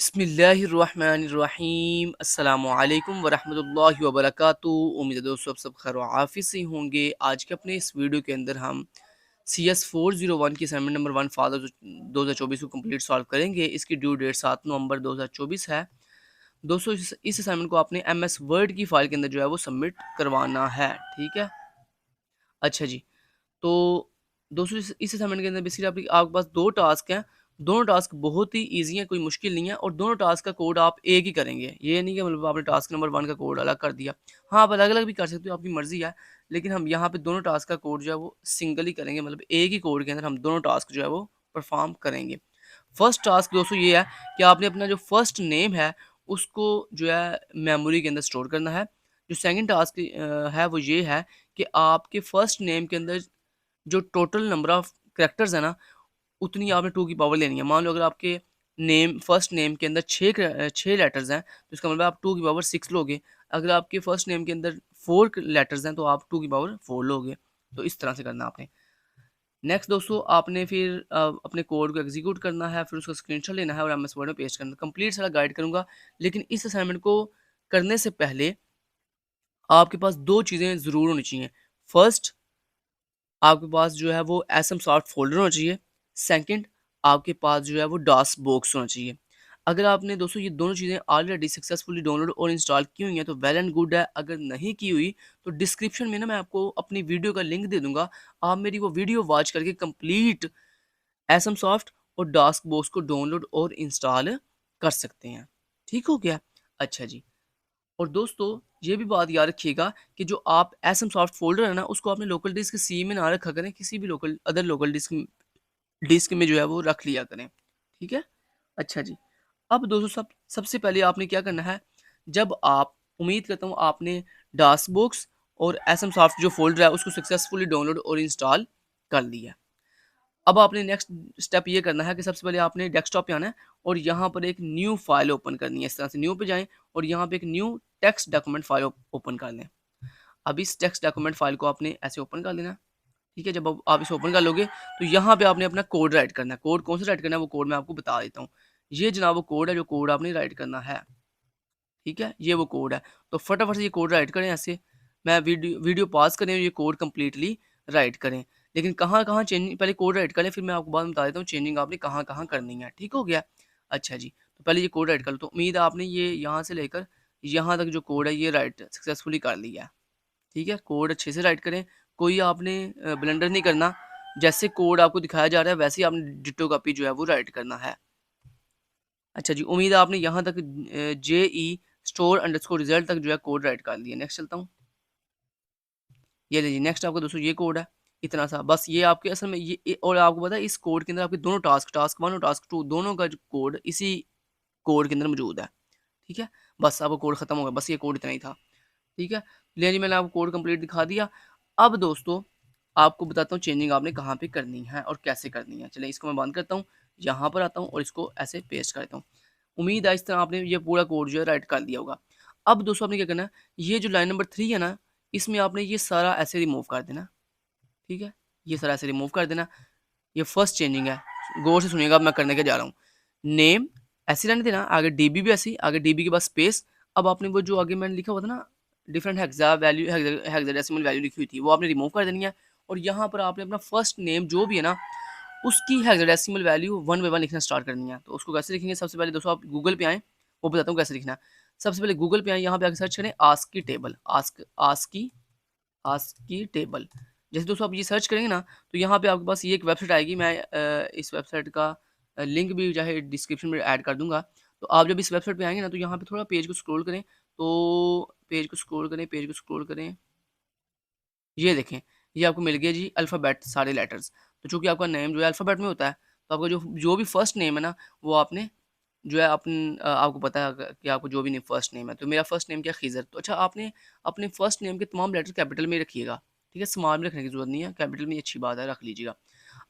बिस्मिल्लाहिर्रहमानिर्रहीम अस्सलामुअलैकुम वरहमतुल्लाहि वबरकातुहू। उम्मीद है दोस्तों आप सब खैर आफिस से होंगे। आज के अपने इस वीडियो के अंदर हम CS401 की असाइनमेंट नंबर 1 फादर 2024 को कंप्लीट सॉल्व करेंगे। इसकी ड्यू डेट 7 नवंबर 2024 है। दोस्तों इस असाइनमेंट को आपने MS वर्ड की फाइल के अंदर जो है वो सबमिट करवाना है। ठीक है, अच्छा जी। तो दोस्तों इस असाइनमेंट के अंदर बेसिकली आपके पास 2 टास्क हैं। दोनों टास्क बहुत ही ईज़ी हैं, कोई मुश्किल नहीं है और दोनों टास्क का कोड आप एक ही करेंगे। ये नहीं कि मतलब आपने टास्क नंबर 1 का कोड अलग कर दिया। हाँ, आप अलग-अलग भी कर सकते हो, आपकी मर्ज़ी है। लेकिन हम यहाँ पे दोनों टास्क का कोड जो है वो सिंगल ही करेंगे, मतलब एक ही कोड के अंदर हम दोनों टास्क जो है वो परफ़ॉर्म करेंगे। फर्स्ट टास्क दोस्तों ये है कि आपने अपना जो फर्स्ट नेम है उसको जो है मेमोरी के अंदर स्टोर करना है। जो सेकंड टास्क है वो ये है कि आपके फर्स्ट नेम के अंदर जो टोटल नंबर ऑफ कैरेक्टर्स है ना, उतनी आपने 2 की पावर लेनी है। मान लो अगर आपके फर्स्ट नेम के अंदर 6 लेटर्स हैं, तो इसका मतलब आप 2 की पावर 6 लोगे। अगर आपके फर्स्ट नेम के अंदर 4 लेटर्स हैं, तो आप 2 की पावर 4 लोगे। तो इस तरह से करना आपने। नेक्स्ट दोस्तों आपने फिर अपने कोड को एग्जीक्यूट करना है, फिर उसका स्क्रीनशॉट लेना है और MS वर्ड में पेस्ट करना है। कंप्लीट सारा गाइड करूँगा, लेकिन इस असाइनमेंट को करने से पहले आपके पास 2 चीज़ें ज़रूर होनी चाहिए। फर्स्ट, आपके पास जो है वो एसएम सॉफ्ट फ़ोल्डर होना चाहिए। सेकंड, आपके पास जो है वो डॉस बॉक्स होना चाहिए। अगर आपने दोस्तों ये दोनों चीज़ें ऑलरेडी सक्सेसफुली डाउनलोड और इंस्टॉल की हुई हैं तो वेल एंड गुड है। अगर नहीं की हुई तो डिस्क्रिप्शन में ना मैं आपको अपनी वीडियो का लिंक दे दूँगा। आप मेरी वो वीडियो वॉच करके कंप्लीट एसएम सॉफ्ट और डॉस बॉक्स को डाउनलोड और इंस्टॉल कर सकते हैं। ठीक हो गया? अच्छा जी। और दोस्तों ये भी बात याद रखिएगा कि जो आप एसएम सॉफ्ट फ़ोल्डर है ना, उसको आपने लोकल डिस्क सी में ना रखा करें, किसी भी लोकल डिस्क में जो है वो रख लिया करें। ठीक है? अच्छा जी। अब दोस्तों सबसे पहले आपने क्या करना है, जब आप उम्मीद करता हूँ आपने डासबॉक्स और एसएम सॉफ्ट जो फ़ोल्डर है उसको सक्सेसफुली डाउनलोड और इंस्टॉल कर लिया। अब आपने नेक्स्ट स्टेप ये करना है कि सबसे पहले आपने डेस्कटॉप पे आना है और यहाँ पर एक न्यू फाइल ओपन करनी है। इस तरह से न्यू पे जाएँ और यहाँ पे एक new text document file open कर लें। अब इस टेक्स्ट डॉक्यूमेंट फाइल को आपने ऐसे ओपन कर लेना है। ठीक है? जब अब आप इसे ओपन कर लोगे तो यहाँ पे आपने अपना कोड राइट करना है। कोड कौन सा राइट करना है वो कोड मैं आपको बता देता हूँ। ये जनाब वो कोड है जो कोड आपने राइट करना है। ठीक है? ये वो कोड है। तो फटाफट से ये कोड राइट करें ऐसे। मैं वीडियो पॉज़ करें और ये कोड कंप्लीटली राइट करें। लेकिन कहाँ-कहाँ चेंजिंग पहले कोड राइट कर लें, फिर मैं आपको बाद में बता देता हूँ चेंजिंग आपने कहाँ-कहाँ करनी है। ठीक हो गया? अच्छा जी। तो पहले ये कोड राइट कर लो। तो उम्मीद है आपने ये यहाँ से लेकर यहाँ तक जो कोड है ये राइट सक्सेसफुली कर लिया है। ठीक है? कोड अच्छे से राइट करें। कोई आपने ब्लंडर नहीं करना। जैसे कोड आपको दिखाया जा रहा है वैसे ही आपने डिट्टो कॉपी जो है वो राइट करना है। अच्छा जी, उम्मीद है आपने यहाँ तक JE स्टोर अंडरस्कोर रिज़ल्ट तक जो है कोड राइट कर लिया। नेक्स्ट चलता हूँ। ये लीजिए नेक्स्ट आपका दोस्तों ये कोड है, इतना सा। बस ये आपके असल में ये और आपको पता है इस कोड के अंदर आपके दोनों टास्क 1 और टास्क 2 दोनों का जो कोड इसी कोड के अंदर मौजूद है। ठीक है? बस आपका कोड खत्म हो गया, बस ये कोड इतना ही था। ठीक है? ले जी मैंने आपको कोड कंप्लीट दिखा दिया। अब दोस्तों आपको बताता हूँ चेंजिंग आपने कहाँ पे करनी है और कैसे करनी है। चलिए इसको मैं बंद करता हूँ, यहाँ पर आता हूँ और इसको ऐसे पेस्ट कर देता हूँ। उम्मीद है इस तरह आपने ये पूरा कोड जो है राइट कर दिया होगा। अब दोस्तों आपने क्या करना है, ये जो लाइन नंबर 3 है ना, इसमें आपने ये सारा ऐसे रिमूव कर देना। ठीक है? ये सारा ऐसे रिमूव कर देना। ये फर्स्ट चेंजिंग है। गौर से सुनिएगा अब मैं करने क्या जा रहा हूँ। नेम ऐसे रहने देना, आगे डीबी भी ऐसे ही, आगे डीबी के बाद स्पेस। अब आपने वो जो आगे मैंने लिखा हुआ था ना, डिफरेंट हेक्साडेसिमल वैल्यू लिखी हुई थी, वो आपने रिमूव कर देनी है और यहाँ पर आपने अपना फर्स्ट नेम जो भी है ना, उसकी हेक्साडेसिमल वैल्यू 1 बाय 1 लिखना स्टार्ट करनी है। तो उसको कैसे लिखेंगे, सबसे पहले दोस्तों आप गूगल पे आएँ, वो बताता हूँ कैसे लिखना है। सबसे पहले गूगल पे आएँ, यहाँ पे आके सर्च करें आस्की टेबल, आस्की टेबल। जैसे दोस्तों आप ये सर्च करेंगे ना, तो यहाँ पे आपके पास ये एक वेबसाइट आएगी। मैं इस वेबसाइट का लिंक भी चाहे डिस्क्रिप्शन में ऐड कर दूँगा। तो आप जब इस वेबसाइट पे आएँगे ना, तो यहाँ पे थोड़ा पेज को स्क्रॉल करें, तो पेज को स्क्रॉल करें, ये देखें, ये आपको मिल गया जी अल्फ़ाबेट सारे लेटर्स। तो चूँकि आपका नेम जो है अल्फ़ाबेट में होता है, तो आपका जो जो भी फर्स्ट नेम है ना, वो आपने जो है आपको पता है कि आपको जो भी नेम फर्स्ट नेम है, तो मेरा फर्स्ट नेम क्या है खिज़र। तो अच्छा आपने अपने फर्स्ट नेम के तमाम लेटर कैपिटल में रखिएगा, ठीक है? स्मॉल में रखने की ज़रूरत नहीं है, कैपिटल में ही अच्छी बात है, रख लीजिएगा।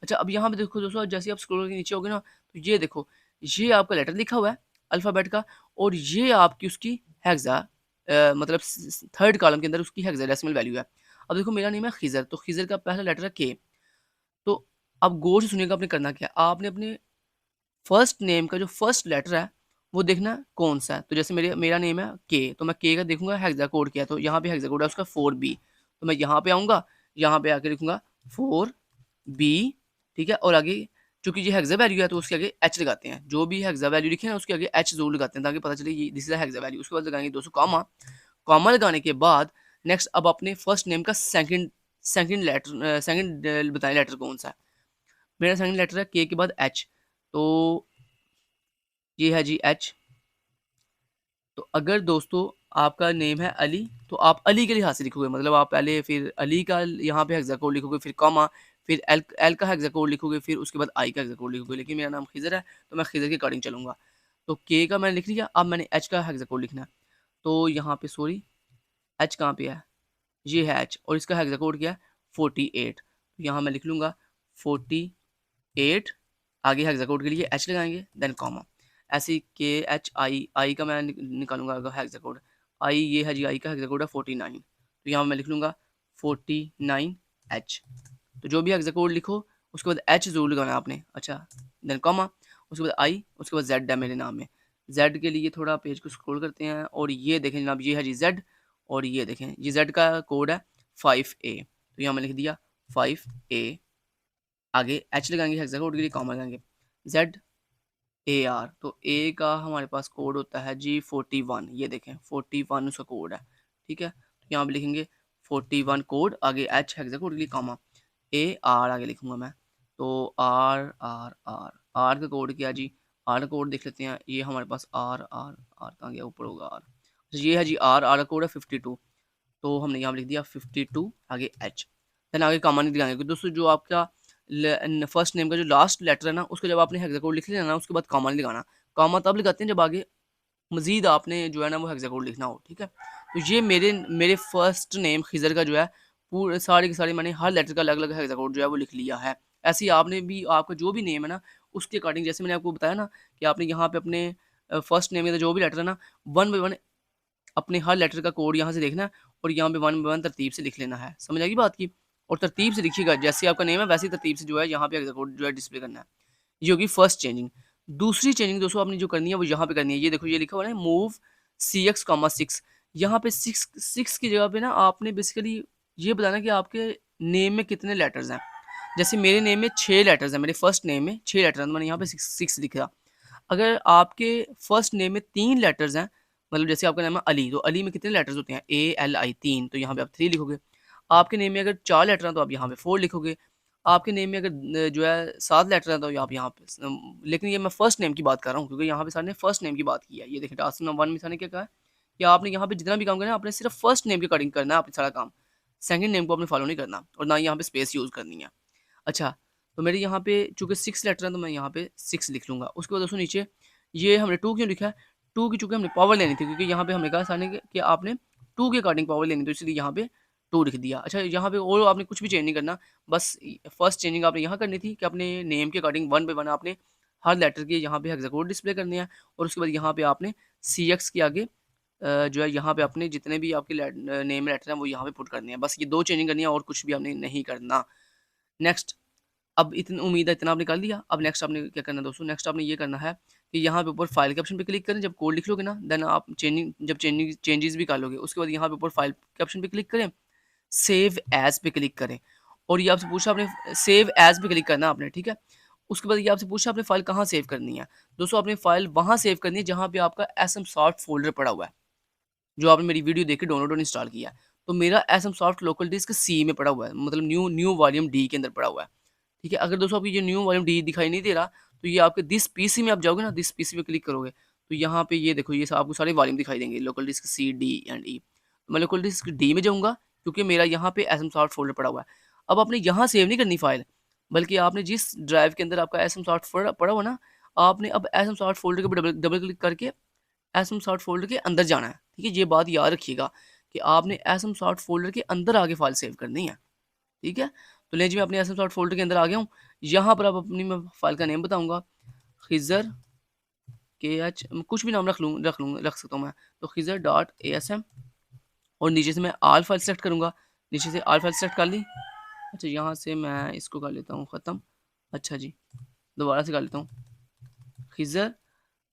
अच्छा अब यहाँ पे देखो दोस्तों जैसे ही आप स्क्रॉल करके नीचे होगे ना, तो ये देखो, ये आपका लेटर लिखा हुआ है अल्फ़ाबेट का और ये आपकी उसकी मतलब थर्ड कॉलम के अंदर उसकी हेक्साडेसिमल वैल्यू है। अब देखो मेरा नेम है खिज़र, तो खिज़र का पहला लेटर है के। तो अब गौर से सुनिएगा आपने करना क्या है, आपने अपने फर्स्ट नेम का जो फर्स्ट लेटर है, वो देखना कौन सा है। तो जैसे मेरा नेम है के, तो मैं के का देखूंगा हेक्सा कोड क्या है, तो यहाँ पे हेक्सा कोड है उसका 4B। तो मैं यहाँ पे आऊँगा, यहाँ पे आके लिखूंगा 4B, ठीक है। और आगे चूंकि ये हेक्सा वैल्यू है तो उसके आगे एच लगाते हैं, जो भी हेक्सा वैल्यू लिखे हैं उसके आगे एच जरूर लगाते हैं ताकि पता चले ये दिस इज हेक्सा वैल्यू। उसके बाद लगाएंगे दोस्तों कॉमा। कॉमा लगाने के बाद नेक्स्ट अब अपने फर्स्ट नेम का सेकंड सेकंड लेटर सेकंड बताएं लेटर कौन सा है। मेरा सेकंड लेटर है के के बाद एच, तो ये है जी एच। तो अगर दोस्तों आपका नेम है अली, तो आप अली के लिहाज से लिखोगे, मतलब आप पहले फिर अली का यहाँ पे हेक्सा कोड लिखोगे, फिर कॉमा, फिर एल एल का हेक्सा कोड लिखोगे, फिर उसके बाद आई का हेक्सा कोड लिखोगे। लेकिन मेरा नाम खिजर है तो मैं खिजर के अकॉर्डिंग चलूंगा। तो के का मैंने लिख लिया, अब मैंने एच का हेक्सा कोड लिखना है। तो यहाँ पे सॉरी, एच कहाँ पे है, ये है एच, और इसका हेक्सा कोड क्या है 48। तो यहाँ मैं लिख लूँगा 48, आगे हेक्सा कोड के लिए एच लगाएंगे देन कॉमा। ऐसे के एच आई का मैं निकालूंगा हेक्सा कोड। आई ये है जी, आई का हेक्सा कोड है 49। तो यहाँ मैं लिख लूँगा 49H। तो जो भी हेक्सा कोड लिखो उसके बाद एच जरूर लगाना है आपने, अच्छा देन कॉमा, उसके बाद आई, उसके बाद जेड है मेरे नाम में। जेड के लिए थोड़ा पेज को स्क्रॉल करते हैं और ये देखें जनाब, ये है जी जेड, और ये देखें ये जेड का कोड है 5A। तो यहाँ मैंने लिख दिया 5A, आगे एच लगाएंगे हेक्सा कोड के लिए, कॉमा लगाएंगे ZAR। तो ए का हमारे पास कोड होता है जी 41, ये देखें 41 उसका कोड है, ठीक है। तो यहाँ पे लिखेंगे 41 कोड, आगे एच हेक्सा कोड के लिए कॉमा, AR आगे लिखूंगा मैं। तो आर का कोड क्या जी, आर का कोड देख लेते हैं। ये हमारे पास आर कहाँ गया, ऊपर होगा आर। तो ये है जी आर का कोड है 52। तो हमने यहाँ पे लिख दिया 52, आगे एच, देन आगे कॉमा नहीं लगाएंगे क्योंकि दोस्तों जो आपका फर्स्ट नेम का जो लास्ट लेटर है ना उसको जब आपने हेक्सा कोड लिख लिया ना उसके बाद कॉमा नहीं लगाना। कॉमा तब लगाते हैं जब आगे मजीद आपने जो है ना वो हेक्सा कोड लिखना हो, ठीक है। तो ये मेरे मेरे फर्स्ट नेम खिजर का जो है पूरे सारे के सारे मैंने हर लेटर का अलग अलग हेक्सा कोड जो है वो लिख लिया है। ऐसे ही आपने भी आपका जो भी नेम है ना उसके अकॉर्डिंग, जैसे मैंने आपको बताया ना कि आपने यहाँ पे अपने फर्स्ट नेम का जो भी लेटर है ना वन बाई वन अपने हर लेटर का कोड यहाँ से देखना है और यहाँ पे वन बाई वन तरतीब से लिख लेना है। समझ आएगी बात की, और तरतीब से लिखिएगा, जैसे आपका नेम है वैसी तरतीब से जो है यहाँ पे हेक्सा कोड जो है डिस्प्ले करना है। ये होगी फर्स्ट चेंजिंग। दूसरी चेंजिंग दोस्तों आपने जो करनी है वो यहाँ पे करनी है। ये देखो ये लिखा हुआ है मूव CX, यहाँ पे सिक्स की जगह पे ना आपने बेसिकली ये बताना कि आपके नेम में कितने लेटर्स हैं। जैसे मेरे नेम में 6 लेटर्स हैं, मेरे फर्स्ट नेम में 6 लेटर हैं, तो मैंने यहाँ पे सिक्स लिखा। अगर आपके फर्स्ट नेम में 3 लेटर्स हैं, मतलब जैसे आपका नाम है अली, तो अली में कितने लेटर्स होते हैं ALI 3, तो यहाँ पे आप 3 लिखोगे। आपके नेम में अगर 4 लेटर हैं तो आप यहाँ पे 4 लिखोगे। आपके नेम में अगर जो है 7 लेटर हैं तो आप यहाँ पे लेकिन ये मैं फर्स्ट नेम की बात कर रहा हूँ क्योंकि यहाँ पे सर ने फर्स्ट नेम की बात की है। ये देखिए टास्क नंबर 1 में सर ने क्या कहा है कि आपने यहाँ पे जितना भी काम करना है आपने सिर्फ फर्स्ट नेम के अकॉर्डिंग करना है आपने सारा काम, सेकंड नेम को आपने फॉलो नहीं करना और ना यहाँ पे स्पेस यूज़ करनी है। अच्छा, तो मेरे यहाँ पे चूँकि 6 लेटर हैं तो मैं यहाँ पे 6 लिख लूँगा। उसके बाद दोस्तों नीचे ये हमने 2 क्यों लिखा है, 2 की चूँकि हमने पावर लेनी थी क्योंकि यहाँ पे हमने कहा सामने कि आपने 2 के अकॉर्डिंग पावर लेनी, तो इसलिए यहाँ पे 2 लिख दिया। अच्छा, यहाँ पे और आपने कुछ भी चेंज नहीं करना, बस फर्स्ट चेंजिंग आपने यहाँ करनी थी कि अपने नेम के अकॉर्डिंग वन बाई वन आपने हर लेटर के यहाँ पे हेक्सा कोड डिस्प्ले करने हैं और उसके बाद यहाँ पे आपने CX के आगे जो है यहाँ पे अपने जितने भी आपके नेम लेटर हैं वो यहाँ पे पुट करने हैं। बस ये 2 चेंजिंग करनी है और कुछ भी आपने नहीं करना। नेक्स्ट, अब इतनी उम्मीद है इतना आपने कर लिया। अब नेक्स्ट आपने क्या करना है दोस्तों, नेक्स्ट आपने ये करना है कि यहाँ पे ऊपर फाइल के ऑप्शन पे क्लिक करें। जब कोड लिख लोगे ना देन आप चेंजेस भी कर लोगे, उसके बाद यहाँ पे ऊपर फाइल के ऑप्शन पे क्लिक करें, सेव एज पे क्लिक करें और ये आपसे पूछा आपने सेव एज पे क्लिक करना आपने, ठीक है। उसके बाद ये आपसे पूछा आपने फाइल कहाँ सेव करनी है। दोस्तों आपने फाइल वहाँ सेव करनी है जहाँ पे आपका SMSoft फोल्डर पड़ा हुआ है, जो आपने मेरी वीडियो देख के डाउनलोड और इंस्टॉल किया है। तो मेरा SMSoft लोकल डिस्क C में पड़ा हुआ है, मतलब न्यू न्यू वॉल्यूम D के अंदर पड़ा हुआ है, ठीक है। अगर दोस्तों आपको ये न्यू वॉल्यूम डी दिखाई नहीं दे रहा तो ये आपके दिस पीसी में आप जाओगे ना, दिस पीसी पे क्लिक करोगे तो यहाँ पे ये देखो ये आपको सारे वॉल्यूम दिखाई देंगे, local disk C, D and E। मैं लोकल डिस्क D में जाऊँगा क्योंकि मेरा यहाँ पे SMSoft फोल्डर पड़ा हुआ है। अब आपने यहाँ सेव नहीं करनी फाइल, बल्कि आपने जिस ड्राइव के अंदर आपका SMSoft पड़ा हुआ ना, आपने अब SMSoft फोल्डर के ऊपर डबल क्लिक करके SMSoft फोल्डर के अंदर जाना है, ठीक है। ये बात याद रखिएगा कि आपने SMSoft फोल्डर के अंदर आगे फाइल सेव करनी है, ठीक है। तो ले जी मैं अपने SMSoft फोल्डर के अंदर आ गया हूँ। यहाँ पर अब अपनी मैं फाइल का नेम बताऊँगा, खिज़र KH, कुछ भी नाम रख सकता हूँ मैं। तो खिज़र डॉट ASM और नीचे से मैं आल फाइल सेलेक्ट करूँगा, नीचे से आल फाइल सेलेक्ट कर ली। अच्छा, यहाँ से मैं इसको कर लेता हूँ ख़त्म। अच्छा जी, दोबारा से कर लेता हूँ, खिज़र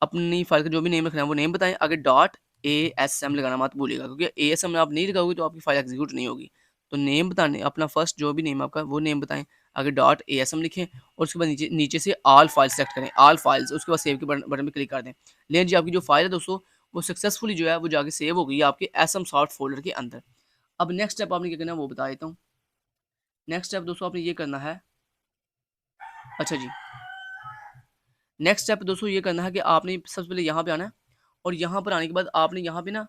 अपनी फाइल का जो भी नेम रखना है वो नेम बताएं, आगे डॉट ASM लगाना मत भूलिएगा, क्योंकि ASM आप नहीं लगाओगे तो आपकी फाइल एग्जीक्यूट नहीं होगी। तो नेम बताने अपना फर्स्ट जो भी नेम आपका वो नेम बताएं, आगे डॉट ASM लिखें और उसके बाद नीचे नीचे से ऑल फाइल सेलेक्ट करें, ऑल फाइल्स, उसके बाद सेव के बटन पे क्लिक कर दें। लेकिन जी आपकी जो फाइल है दोस्तों वो सक्सेसफुली जो है वो जाके सेव हो गई है आपके SM सॉफ्ट फोल्डर के अंदर। अब नेक्स्ट स्टेप आपने क्या करना है वो बता देता हूँ। नेक्स्ट स्टेप दोस्तों आपने ये करना है, अच्छा जी, नेक्स्ट स्टेप दोस्तों ये करना है कि आपने सबसे पहले यहाँ पे आना है और यहाँ पर आने के बाद आपने यहाँ पे ना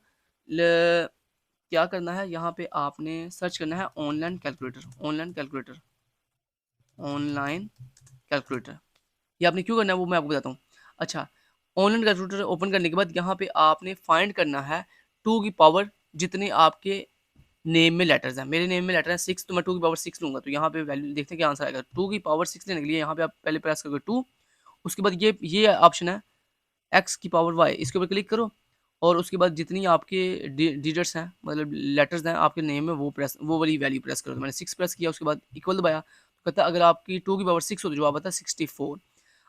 क्या करना है, यहाँ पे आपने सर्च करना है online calculator, online calculator, online calculator. ये आपने क्यों करना है वो मैं आपको बताता हूँ। अच्छा, ऑनलाइन कैलकुलेटर ओपन करने के बाद यहाँ पे आपने फाइंड करना है 2 की पावर जितने आपके नेम में लेटर्स हैं। मेरे नेम में लेटर है 6, तो मैं 2 की पावर 6 लूँगा। तो यहाँ पे वैल्यू देखते हैं क्या आंसर आएगा। 2 की पावर 6 लेने के लिए यहाँ पे आप पहले प्रेस करोगे 2, उसके बाद ये ऑप्शन है x की पावर y, इसके ऊपर क्लिक करो और उसके बाद जितनी आपके डिजिट्स हैं मतलब लेटर्स हैं आपके नेम में वो वाली वैल्यू प्रेस करो। तो मैंने 6 प्रेस किया, उसके बाद इक्वल दबाया, तो कहता है अगर आपकी 2 की पावर 6 हो तो जवाब आता है 64।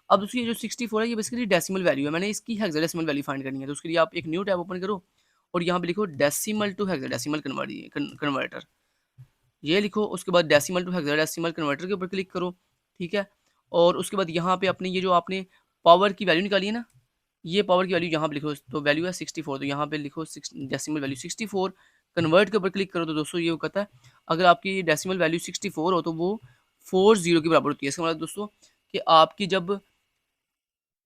अब दोस्तों ये जो 64 है ये बेसिकली डेसिमल वैल्यू है, मैंने इसकी हेक्साडेसिमल वैल्यू फाइंड करनी है। तो उसके लिए आप एक न्यू टैब ओपन करो और यहाँ पे लिखो डेसिमल टू हेक्साडेसिमल कन्वर्टर, ये लिखो। उसके बाद डेसिमल टू हेक्साडेसिमल कन्वर्टर के ऊपर क्लिक करो, ठीक है। और उसके बाद यहाँ पे अपने ये जो आपने पावर की वैल्यू निकाली है ना, ये पावर की वैल्यू यहाँ पे लिखो, तो वैल्यू है 64, तो यहाँ पे लिखो डेसिमल वैल्यू 64, कन्वर्ट के ऊपर क्लिक करो। तो दोस्तों ये कहता है अगर आपकी डेसिमल वैल्यू 64 हो तो वो 40 के बराबर होती है। इसका मतलब दोस्तों कि आपकी जब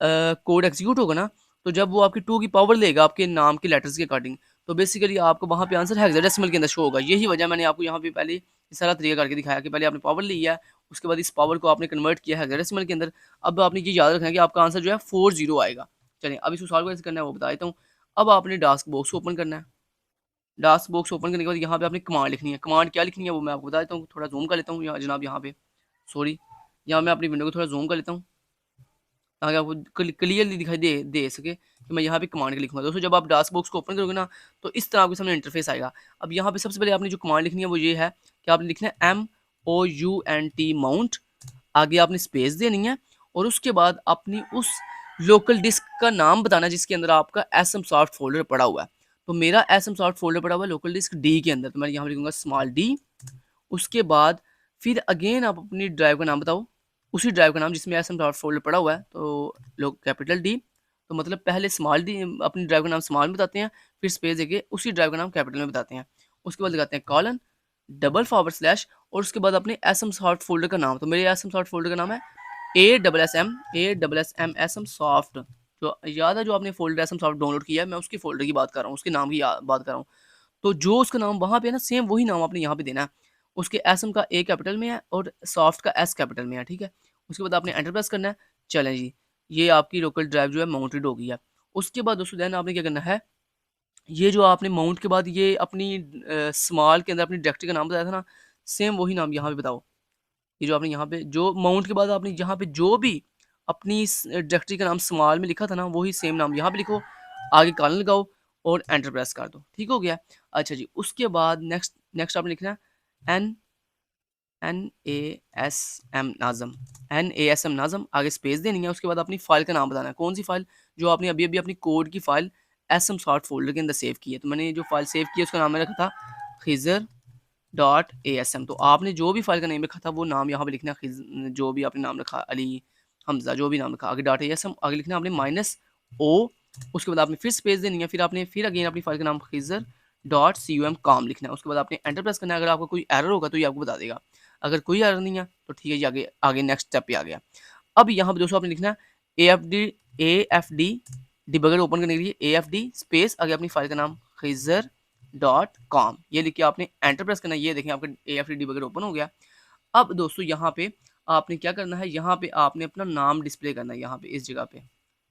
कोड एग्जीक्यूट होगा ना, तो जब वो आपकी 2 की पावर लेगा आपके नाम के लेटर्स के अकॉर्डिंग, तो बेसिकली आपको वहाँ पे आंसर हेक्साडेसिमल के अंदर शो होगा। यही वजह मैंने आपको यहाँ पे पहले सारा तरीका करके दिखाया कि पहले आपने पावर ली है, उसके बाद इस पावर को आपने कन्वर्ट किया हेक्साडेसिमल के अंदर। अब आपने ये याद रखना है कि आपका आंसर जो है 40 आएगा। चलिए अब इसको सॉल्व कैसे करना है वो बता देता हूँ। अब आपने टास्क बॉक्स ओपन करना है। टास्क बॉक्स ओपन करने के बाद यहाँ पे आपने कमांड लिखनी है। कमांड क्या लिखनी है वो मैं आपको बता देता हूँ। थोड़ा जूम कर लेता हूँ यहाँ जनाब, यहाँ पे सॉरी, यहाँ मैं अपनी विंडो को थोड़ा जूम कर लेता हूँ ताकि आपको क्लियरली दिखाई दे सके कि मैं यहाँ पे कमांड के लिखूंगा। दोस्तों जब आप टास्क बॉक्स को ओपन करोगे ना तो इस तरह आपके सामने इंटरफेस आएगा। अब यहाँ पे सबसे पहले आपने जो कमांड लिखनी है वो ये है कि आपने लिखना है MOUNT माउंट, आगे आपने स्पेस देनी है और उसके बाद अपनी उस लोकल डिस्क का नाम बताना है जिसके अंदर आपका SM सॉफ्ट फोल्डर पड़ा हुआ है। तो मेरा SM सॉफ्ट फोल्डर पड़ा हुआ है लोकल डिस्क D के अंदर, तो मैं यहाँ लिखूंगा स्मॉल d। उसके बाद फिर अगेन आप अपनी ड्राइव का नाम बताओ, उसी ड्राइव का नाम जिसमें SM डॉट फोल्डर पड़ा हुआ है, तो लोग कैपिटल D, तो मतलब पहले स्मॉल डी अपनी ड्राइव का नाम स्मॉल में बताते हैं, फिर स्पेस देके उसी ड्राइव का नाम कैपिटल में बताते हैं। उसके बाद लगाते हैं कॉलन डबल फॉरवर्ड स्लैश और उसके बाद अपने SM सॉफ्ट फोल्डर का नाम। तो मेरे SM सॉफ्ट फोल्डर का नाम है ASSM SM सॉफ्ट। जो याद है जो आपने फोल्डर SM सॉफ्ट डाउनलोड किया है, मैं उसके फोल्डर की बात कर रहा हूँ, उसके नाम की बात कर रहा हूँ। तो जो उसका नाम वहाँ पे है ना सेम वही नाम आपने यहाँ पे देना है। उसके एसएम का ए कैपिटल में है और सॉफ्ट का एस कैपिटल में है, ठीक है। उसके बाद आपने एंटर प्रेस करना है। चलें जी, ये आपकी लोकल ड्राइव जो है माउंटेड हो गई है। उसके बाद दोस्तों देन आपने क्या करना है, ये जो आपने माउंट के बाद ये अपनी स्मॉल के अंदर अपनी डायरेक्टरी का नाम बताया था ना, सेम वही नाम यहाँ पे बताओ। ये जो आपने यहाँ पे जो माउंट के बाद आपने यहाँ पे जो भी अपनी डायरेक्टरी का नाम स्मॉल में लिखा था ना वही सेम नाम यहाँ पे लिखो, आगे कॉलन लगाओ और एंटर प्रेस कर दो, ठीक हो गया। अच्छा जी, उसके बाद नेक्स्ट नेक्स्ट आपने लिखना है NASM नाज़म, NASM नाज़म, आगे स्पेस देनी है। उसके बाद अपनी फाइल का नाम बताना है, कौन सी फाइल, जो आपने अभी अभी अपनी कोड की फाइल SM सॉफ्ट फोल्डर के अंदर सेव की है। तो मैंने जो फाइल सेव की है उसका नाम मैंने रखा था खिज़र.ASM। तो आपने जो भी फाइल का नेम रखा था वो नाम यहाँ पे लिखना है, जो भी आपने नाम रखा, अली, हमजा, जो भी नाम रखा, आगे .ASM, आगे लिखना आपने -O। उसके बाद आपने फिर स्पेस देनी है, फिर आपने फिर अगेन अपनी फाइल का नाम खिज़र.com लिखना है। उसके बाद आपने एंटर प्रेस करना है। अगर आपको कोई एरर होगा तो ये आपको बता देगा, अगर कोई एरर नहीं है तो ठीक है जी, आगे आगे नेक्स्ट स्टेप पे आ गया। अब यहाँ पे दोस्तों आपने लिखना है AFD डिबगर ओपन करने के लिए AFD स्पेस आगे अपनी फाइल का नाम खिज़र.com, ये लिख के आपने एंटर प्रेस करना है। ये देखें आपका AFD डिबगर ओपन हो गया। अब दोस्तों यहाँ पे आपने क्या करना है, यहाँ पे आपने अपना नाम डिस्प्ले करना है। यहाँ पे इस जगह पे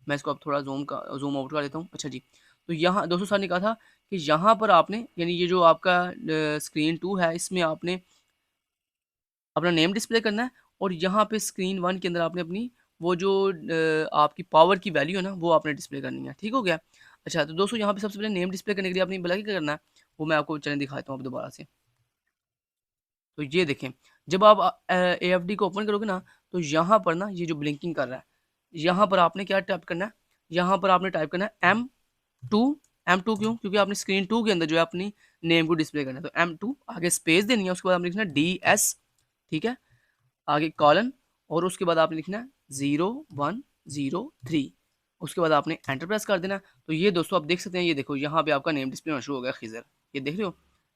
मैं इसको अब थोड़ा जूम आउट कर लेता हूँ। अच्छा जी, तो यहाँ दोस्तों सर ने कहा था कि यहाँ पर आपने यानी ये जो आपका स्क्रीन 2 है इसमें आपने अपना नेम डिस्प्ले करना है और यहाँ पे स्क्रीन 1 के अंदर आपने अपनी वो जो आपकी पावर की वैल्यू है ना वो आपने डिस्प्ले करनी है, ठीक हो गया। अच्छा, तो दोस्तों यहाँ पे सबसे पहले नेम डिस्प्ले करने के लिए आपने भला क्या करना है वो मैं आपको चलें दिखाता हूँ अब दोबारा से। तो ये देखें, जब आप AFD को ओपन करोगे ना तो यहाँ पर ना ये जो ब्लिंकिंग कर रहा है, यहाँ पर आपने क्या टाइप करना है, यहाँ पर आपने टाइप करना है M2। M2 क्यों? क्योंकि आपने स्क्रीन 2 के अंदर जो है अपनी नेम को डिस्प्ले करना है, तो M2 आगे स्पेस देनी है, उसके बाद आपने लिखना है DS, ठीक है, आगे कॉलन, और उसके बाद आपने लिखना है 0103, उसके बाद आपने एंटर प्रेस कर देना। तो ये दोस्तों आप देख सकते हैं, ये देखो यहाँ पे आपका नेम डिस्प्ले होना शुरू हो गया खिजर, ये देख रहे हो,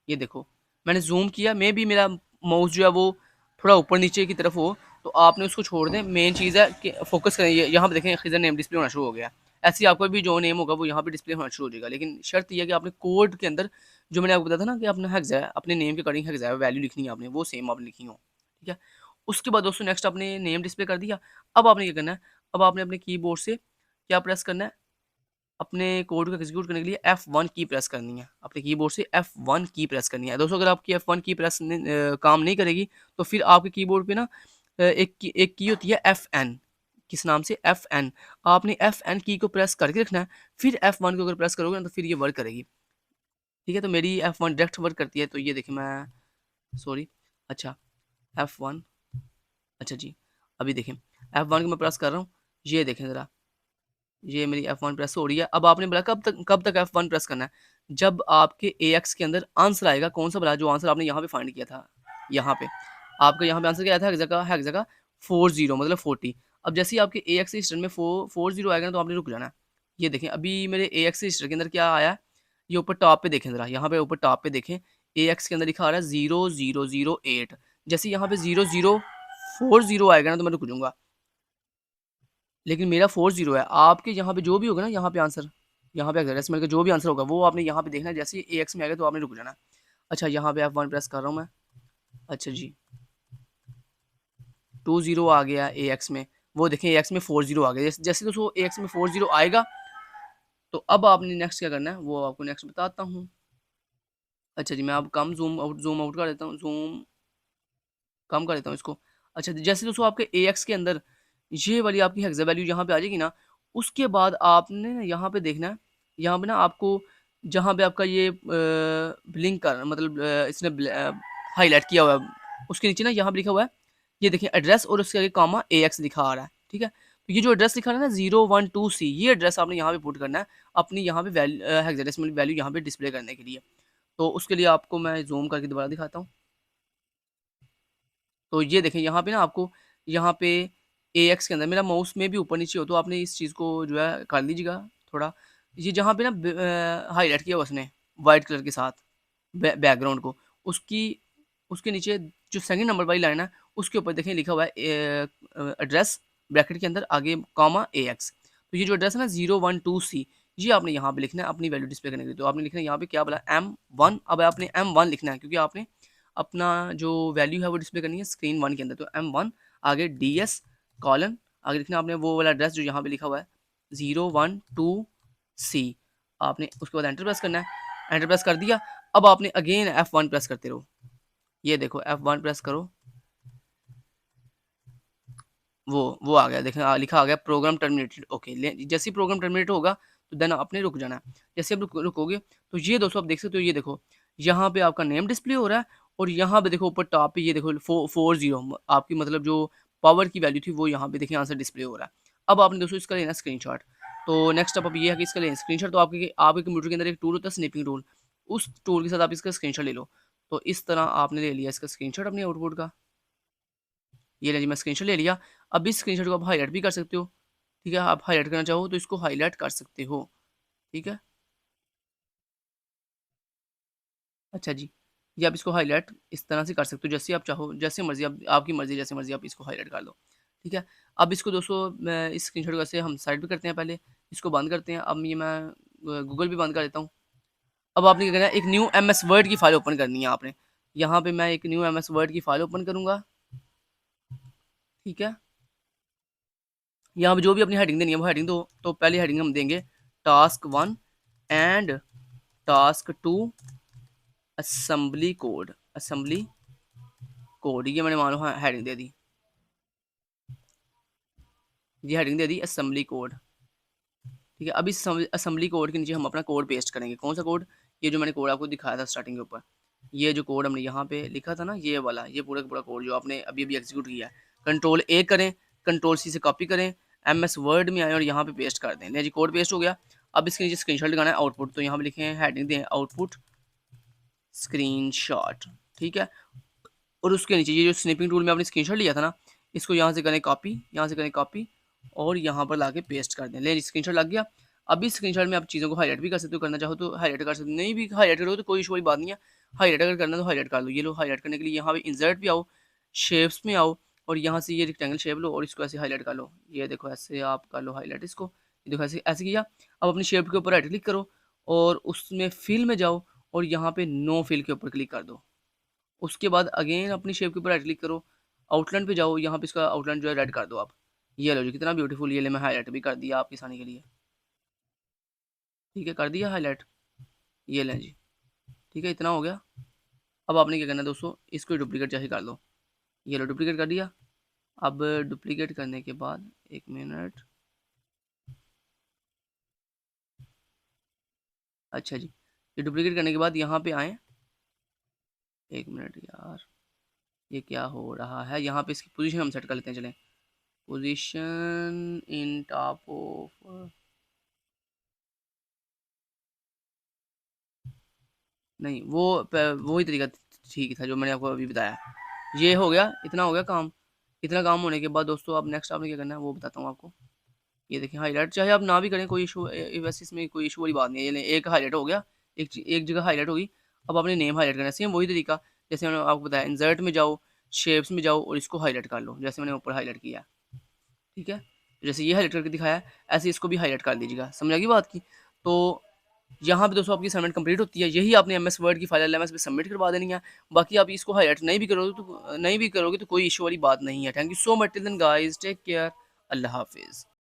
ये देखो मैंने जूम किया, मे भी मेरा माउस जो है वो थोड़ा ऊपर नीचे की तरफ हो, तो आपने उसको छोड़ दें, मेन चीज़ है कि फोकस करें, यहाँ पे देखें खिजर नेम डिस्प्ले होना शुरू हो गया। ऐसे ही आपका भी जो नेम होगा वो यहाँ पे डिस्प्ले होना शुरू हो जाएगा, लेकिन शर्त यह है कि आपने कोड के अंदर जो मैंने आपको बताया था ना कि अपना हेक्स है, अपने नेम के अकॉर्डिंग हेक्स है वैल्यू लिखनी है आपने, वो सेम आपने लिखी हो, ठीक है। उसके बाद दोस्तों नेक्स्ट आपने नेम डिस्प्ले कर दिया। अब आपने क्या करना है, अब आपने अपने कीबोर्ड से क्या प्रेस करना है, अपने कोड को एग्जीक्यूट करने के लिए F1 की प्रेस करनी है, अपने कीबोर्ड से F1 की प्रेस करनी है। दोस्तों अगर आपकी F1 की प्रेस काम नहीं करेगी तो फिर आपके कीबोर्ड पे ना एक की होती है FN, किस नाम से FN, आपने FN की को प्रेस करके रखना है, फिर F1 को अगर प्रेस करोगे ना तो फिर ये वर्क करेगी, ठीक है। तो मेरी F1 डायरेक्ट वर्क करती है, तो ये देखिए मैं सॉरी, अच्छा F1, अच्छा जी, अभी देखें F1 को मैं प्रेस कर रहा हूँ, ये देखें ज़रा, ये मेरी F1 प्रेस हो रही है। अब आपने बोला कब तक F1 प्रेस करना है, जब आपके AX के अंदर आंसर आएगा, कौन सा बोला, जो आंसर आपने यहाँ पे फाइंड किया था, यहाँ पे आपका यहाँ पे आंसर क्या आया था, हेक्सा 40 मतलब 40। अब जैसे ही आपके AX रजिस्टर में 40 आएगा ना, तो आपने रुक जाना है। ये देखें अभी मेरे AX रजिस्टर के अंदर क्या आया है, ये ऊपर टॉप पे देखें ज़रा, यहाँ पे ऊपर टॉप पे देखें, AX के अंदर लिखा आ रहा है 0008। जैसे यहाँ पे 0040 आएगा ना तो मैं रुक जाऊँगा, लेकिन मेरा 40 है। आपके यहाँ पे जो भी होगा ना, यहाँ पे आंसर, यहाँ पे हेक्साडेसिमल का जो भी आंसर होगा वो आपने यहाँ पे देखना है, जैसे ही AX में आएगा तो आपने रुक जाना है। अच्छा यहाँ पे F1 प्रेस कर रहा हूँ मैं, अच्छा जी 20 आ गया AX में, वो देखें AX में 40 आ गया। जैसे दोस्तों AX में 40 आएगा तो अब आपने नेक्स्ट क्या करना है वो आपको नेक्स्ट बताता हूँ। अच्छा जी मैं अब कम जूम आउट कर देता हूँ, जूम कम कर देता हूँ इसको। अच्छा जैसे दोस्तों आपके AX के अंदर ये वाली आपकी हेक्सा वैल्यू यहाँ पे आ जाएगी ना, उसके बाद आपने ना यहाँ पे देखना है, यहाँ पे ना आपको जहाँ पे आपका ये ब्लिंक कर मतलब इसने हाईलाइट किया हुआ है, उसके नीचे ना यहाँ पे लिखा हुआ है, ये देखिए एड्रेस और उसके आगे कॉमा AX लिखा आ रहा है, ठीक है। तो ये जो एड्रेस लिखा है ना 012C, ये एड्रेस आपने यहाँ पे पुट करना है अपनी यहाँ पे हेक्साडेसिमल वैल्यू यहाँ पे डिस्प्ले करने के लिए। तो उसके लिए आपको मैं जूम करके दोबारा दिखाता हूँ। तो ये देखें यहाँ पे ना आपको यहाँ पे AX के अंदर मेरा माउस में भी ऊपर नीचे हो, तो आपने इस चीज़ को जो है कर लीजिएगा थोड़ा, ये जहाँ पे ना हाईलाइट किया हुआ उसने वाइट कलर के साथ बैकग्राउंड को, उसकी उसके नीचे जो सेकंड नंबर वाली लाइन है उसके ऊपर देखें लिखा हुआ है एड्रेस ब्रैकेट के अंदर आगे कॉमा AX। तो ये जो एड्रेस है ना 012C, ये आपने यहाँ पे लिखना है अपनी वैल्यू डिस्प्ले करने के लिए। तो आपने लिखना है यहाँ पे क्या बोला M1, अब आपने M1 लिखना है क्योंकि आपने अपना जो वैल्यू है वो डिस्प्ले करनी है स्क्रीन 1 के अंदर। तो M1 आगे DS कॉलन आगे लिखना आपने वो वाला एड्रेस जो यहाँ पे लिखा हुआ है 012C, आपने उसके बाद एंटर प्रेस करना है, एंटर प्रेस कर दिया। अब आपने अगेन F1 प्रेस करते रहो, ये देखो F1 प्रेस करो, वो आ गया देखें, लिखा आ गया प्रोग्राम टर्मिनेटेड। ओके जैसे ही प्रोग्राम टर्मिनेट होगा तो देन आपने रुक जाना है। जैसे आप रुकोगे तो ये दोस्तों आप देख सकते हो, ये देखो यहाँ पे आपका नेम डिस्प्ले हो रहा है और यहाँ पे देखो ऊपर टॉप पे ये देखो 40 आपकी मतलब जो पावर की वैल्यू थी वो यहाँ पे देखिए आंसर डिस्प्ले हो रहा है। अब आपने दोस्तों इसका लेना स्क्रीनशॉट। तो नेक्स्ट अब ये है कि इसका लेना स्क्रीनशॉट। तो आपके कंप्यूटर के अंदर एक टूल होता है स्निपिंग टूल, उस टूल के साथ आप इसका स्क्रीनशॉट ले लो। तो इस तरह आपने ले लिया इसका स्क्रीनशॉट अपने आउटपुट का, ये ले जी मैं स्क्रीनशॉट ले लिया। अब इस स्क्रीनशॉट को आप हाईलाइट भी कर सकते हो, ठीक है। आप हाईलाइट करना चाहो तो इसको हाईलाइट कर सकते हो, ठीक है। अच्छा जी, ये आप इसको हाईलाइट इस तरह से कर सकते हो जैसे आप चाहो, जैसे मर्जी आप, आपकी मर्जी जैसे मर्जी आप इसको हाईलाइट कर लो, ठीक है। अब इसको दोस्तों मैं इस स्क्रीनशॉट को ऐसे हम साइड पे करते हैं, पहले इसको बंद करते हैं। अब ये मैं गूगल भी बंद कर देता हूँ। अब आपने क्या करना है, एक न्यू MS वर्ड की फाइल ओपन करनी है आपने। यहाँ पे मैं एक न्यू MS वर्ड की फाइल ओपन करूँगा, ठीक है। यहाँ पे जो भी अपनी हेडिंग देनी है वो हेडिंग दो। तो पहली हेडिंग हम देंगे task 1 and task 2 assembly code, ये मैंने मान लो हाँ हेडिंग दे दी, ये हेडिंग दे दी असेंबली कोड, ठीक है। अब इस असेंबली कोड के नीचे हम अपना कोड पेस्ट करेंगे। कौन सा कोड, ये जो मैंने कोड आपको दिखाया था स्टार्टिंग के ऊपर, ये जो कोड हमने यहाँ पे लिखा था ना, ये वाला, ये पूरा का पूरा कोड जो आपने अभी अभी एग्जीक्यूट किया है, Ctrl A करें, Ctrl C से कॉपी करें, MS वर्ड में आएँ और यहाँ पे पेस्ट कर दें। ले जी कोड पेस्ट हो गया। अब इसके नीचे स्क्रीनशॉट लगाना है आउटपुट, तो यहाँ पे लिखें हेडिंग दें आउटपुट स्क्रीनशॉट, ठीक है। और उसके नीचे ये जो स्निपिंग टूल में आपने स्क्रीनशॉट लिया था ना, इसको यहाँ से करें कॉपी, यहाँ से करें कॉपी और यहाँ पर लाके पेस्ट कर दें। ले स्क्रीनशॉट लग गया। अब इस स्क्रीनशॉट में आप चीज़ों को हाईलाइट भी कर सकते हो, करना चाहो तो हाईलाइट कर सकते हो, नहीं भी हाईलाइट करो तो कोई इशू वाली बात नहीं है। हाईलाइट अगर करना है तो हाईलाइट कर लो। ये लो हाईलाइट करने के लिए यहाँ पे इंसर्ट पे आओ, शेप्स में आओ और यहाँ से ये रेक्टेंगल शेप लो और इसको ऐसे हाईलाइट कर लो। ये देखो ऐसे आप कर लो हाईलाइट इसको, ये देखो ऐसे ऐसे किया। अब अपनी शेप के ऊपर राइट क्लिक करो और उसमें फिल में जाओ और यहाँ पे नो फिल के ऊपर क्लिक कर दो। उसके बाद अगेन अपनी शेप के ऊपर राइट क्लिक करो, आउटलाइन पे जाओ, यहाँ पे इसका आउटलाइन जो है रेड कर दो आप। ये लो जी कितना ब्यूटीफुल, ये ले मैं हाईलाइट भी कर दिया आपकी आसानी के लिए, ठीक है, कर दिया हाईलाइट। ये लें जी, ठीक है, इतना हो गया। अब आपने क्या करना है दोस्तों, इसको डुप्लीकेट जैसे कर लो। ये लो डुप्लीकेट कर दिया। अब डुप्लीकेट करने के बाद 1 मिनट, अच्छा जी, ये डुप्लीकेट करने के बाद यहाँ पे आए, 1 मिनट यार, ये क्या हो रहा है, यहाँ पे इसकी पोजीशन हम सेट कर लेते हैं, चलें पोजीशन इन टॉप ऑफ, नहीं वो वही तरीका ठीक था जो मैंने आपको अभी बताया। ये हो गया, इतना हो गया काम। इतना काम होने के बाद दोस्तों अब नेक्स्ट आपने क्या करना है वो बताता हूँ आपको। ये देखिए हाईलाइट चाहे आप ना भी करें कोई इशू, वैसे इसमें कोई इशू वाली बात नहीं है। ये लें, एक हाईलाइट हो गया, एक जगह हाईलाइट होगी। अब आपने नेम हाईलाइट करना है, सेम वही तरीका जैसे मैंने आपको बताया। इंसर्ट में जाओ, शेप्स में जाओ और इसको हाईलाइट कर लो जैसे मैंने ऊपर हाईलाइट किया, ठीक है। जैसे ये हाईलाइट करके दिखाया है, ऐसे इसको भी हाईलाइट कर दीजिएगा, समझ आ गई बात की। तो यहाँ पे दोस्तों आपकी असाइनमेंट कंप्लीट होती है। यही आपने MS वर्ड की फाइल LMS पे सबमिट करवा देनी है। बाकी आप इसको हाईलाइट नहीं भी करोगे तो कोई इशू वाली बात नहीं है। Thank you so much, till then guys, take care, अल्लाह हाफिज़।